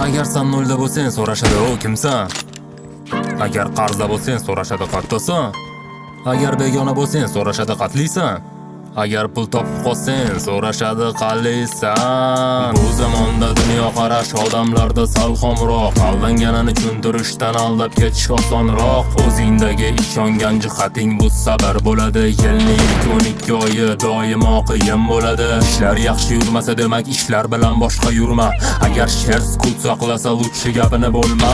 Agar sen nolda bo'lsang so'rashadi o kimsan? Agar qarzda bo'lsang so'rashadi qattosan. Agar begona bo'lsang so'rashadi qatlisan. Agar pul topib qolsang so'rashadi qallisan. Bu zamonda dunyo qarash odamlarda sal xomroq. Aldanganini tushuntirishdan aldab ketish osonroq. O'zingdagi ishongan jihating bu sabr bo'ladi. Yilning 12 oyi doimo qiyin bo'ladi. Ishlar yaxshi yurmasa demak ishlar bilan boshqa yurma. Agar sher sukut saqlasa lutchi gapini bo'lma.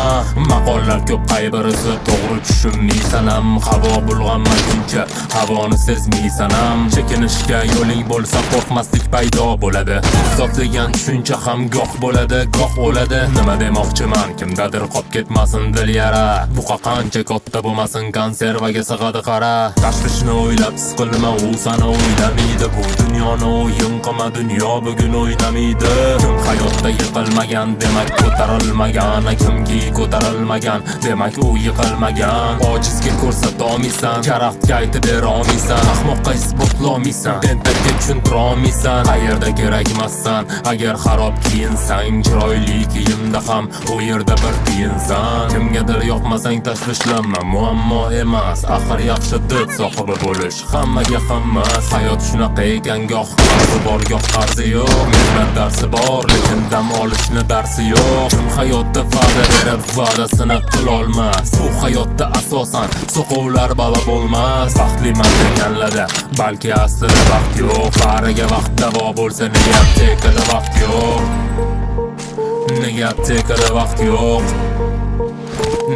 Maqollar ko'p qaybirisi to'g'ri tushunmaysan ham. Havo bulg'anmaguncha havoni sezmaysan ham. Chekinishga yo'ling bo'lsa qo'rqmaslik paydo bo'ladi. Insof degan tushuncha ham goh bo'ladi, goh o'ladi. Nima demoqchiman, kimdadir qop ketmasin dil yara. Buqa qancha katta bo'lmasin konservaga sig'adi qara. Tashvishni o'ylab siqilma, u sana o'ylamaydi. Bu dunyoni o'yin qilma, dunyo bugun o'ynamaydi. Kim hayotda yiqilmagan demak ko'tarilmagan. Kimki ko'tarilmagan demak u yiqilmagan. Ojizga ko'rsatolmaysan, karaxtga aytib berolmaysan. Ahmoqqa isbotlolmaysan, tentakka tushuntirolmaysan. Qayerda kerakmassan, agar xarob kiyinsang, chiroyli kiyimda ham u yerda bir tiyinsan. Kimgadir yoqmasang tashvishlanma, muammo emas. Axir yaxshi did sohibi bo'lish hammaga hammas. Hayot shunaqa ekan, goh qarzi bor, goh qarzi yo'q. Mehnat darsi bor, lekin dam olishni darsi yo'q. Kim hayotda va'da berib va'dasini qilolmas. Bu hayotda asosan soqovlar balo bo'lmas. Baxtliman deganlarda balki aslida vaqt yo'q. Bariga vaqt davo bo'lsa nega aptekada vaqt yo'q? Nega aptekada vaqt yo'q?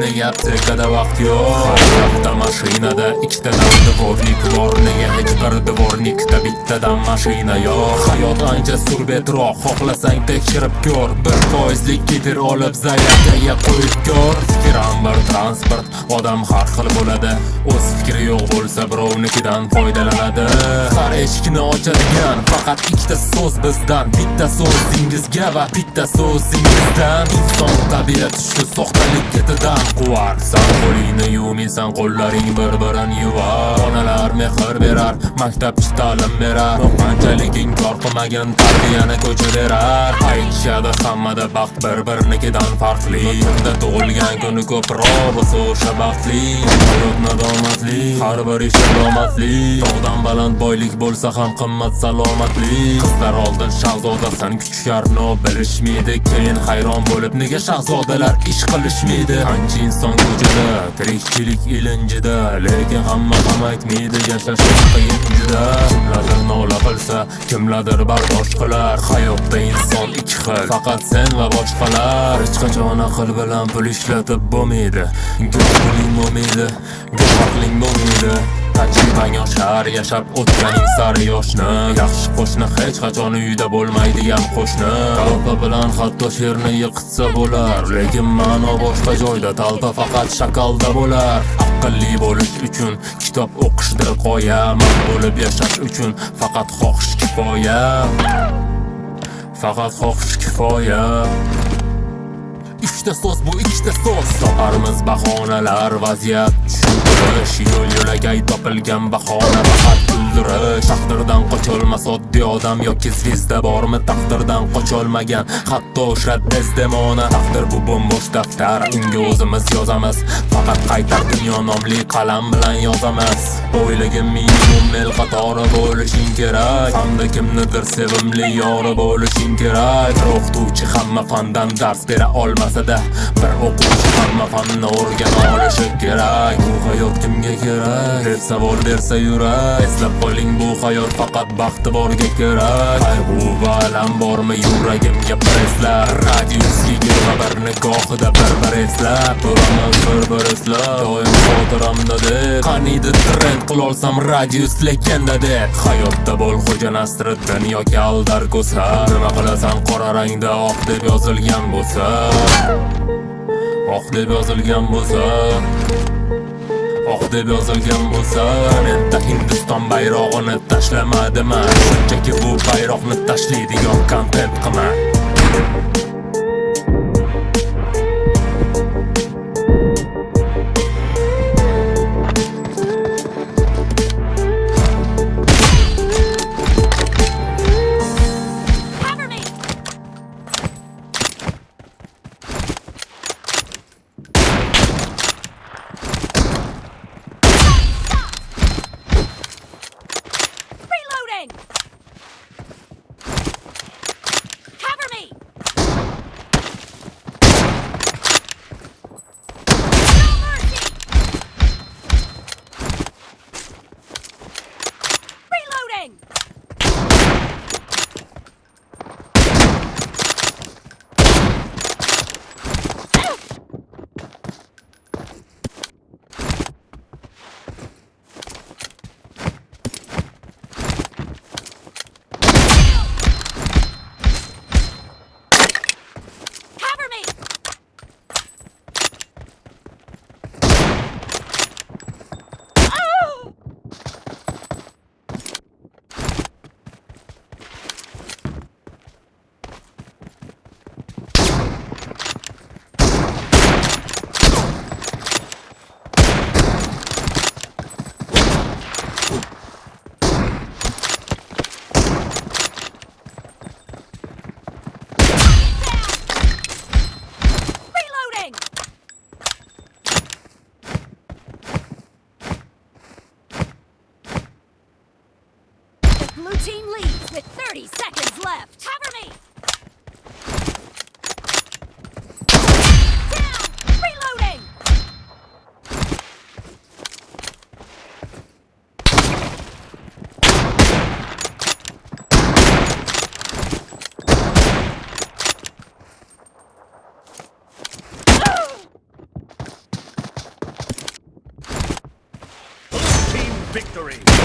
Nega aptekada vaqt yo'q? Hafta mashinada ikkitadan dvornik bor. Nega hech bir dvornikda bittadan mashina yo'q? Hayot ancha surbetroq, xohlasang tekshirib ko'r. 1% kefir olib zaryadkaga qo'yib ko'r. Fikr ham bir transport, odam har xil bo'ladi. O'z fikri yo'q bo'lsa birovnikidan foydalanadi. Har eshikni ochadigan faqat ikkita so'z bizdan. Bitta so'zingizga va bitta so'zingizdan. Inson tabiat shu soxtalik ketidan quvar. Sen qo'lingni yuvmaysan, qo'llaring bir-birini yuvar. Onalar mehr berar, maktabchi ta'lim berar. Qanchalik inkor qilmagan tarbiyani ko'chaverar. Aytishadi hammada baxt bir-birinikidan farqli. Kimda tug'ilgan kuni ko'proq bo'lsa o'sha baxtli. Hayot nadomatli, har bir ish alomatli. Tog'dan baland boylik bo'lsa ham qimmat salomatlik. Qizlar oldin shahzodasan, kuchlarni bilishmaydi. Keyin hayron bo'lib nega shahzodalar ish qilishmaydi. Qancha inson ko'chada, tirikchilik ilinjida. Lekin hamma ham aytmaydi, yashash qiyin juda. Kimlardir nola qilsa, kimlardir bardosh qilar. Hayotda inson ikki xil, faqat sen va boshqalar. Hech qachon aql bilan pul ishlatib bo'lmaydi. Goh puling bo'lmaydi, goh aqling bo'lmaydi. Tajribang oshar, yashab o'tganing sari yoshni. Yaxshi qo'shni hech qachon uyda bo'lmaydigan qo'shni. Talpa bilan hatto sherni yiqitsa bo'lar, lekin ma'no boshqa joyda. Talpa faqat shakalda bo'lar. Aqlli bo'lish uchun kitob o'qishdir qoya. Mard bo'lib yashash uchun faqat xohish kifoya. Faqat xohish kifoya. Ikkita so'z bu, ikkita so'z. Toparmiz bahonalar, vaziyat tushuntirish. Yo'l-yo'lakay topilgan bahona faqat kuldirish. Taqdirdan qocholmas oddiy odam yoki zvezda bormi? Taqdirdan qocholmagan hatto o'sha Desdemona. Taqdir bu bo'mbo'sh daftar, unga o'zimiz yozamiz. Faqat qaytar dunyo nomli qalam bilan yozamiz. O'ylagin minimum el qatori bo'lishing kerak. Hamda kimnidir sevimli yori bo'lishing kerak. O'qituvchi hamma fandan dars bera olmasa-da, bir o'quvchi hamma fanni o'rgana olishi kerak. Bu hayot kimga kerak deb savol bersa yurak. Eslab qoling, bu hayot faqat baxti borga kerak. Qayg'u va alam bormi yuragimga preslar. Radius 21 gohida bir eslab, bo'lamiz bir eslab. Doim xotiramda deb qaniydi trend qilolsam radius legenda deb. Hayotda bo'l xo'ja Nasriddin yoki Aldar Ko'sa. Nima qilasan qora rangda oq deb yozilgan bo'lsa. Oq deb yozilgan bo'lsa. Oq deb yozilgan bo'lsa. Menda Hindiston bayrog'ini tashlamadim-a. Shunchaki bu bayroqni tashlaydigan kontent qilma. Blue team leads with 30 seconds left. Cover me! Down! Reloading! Team victory!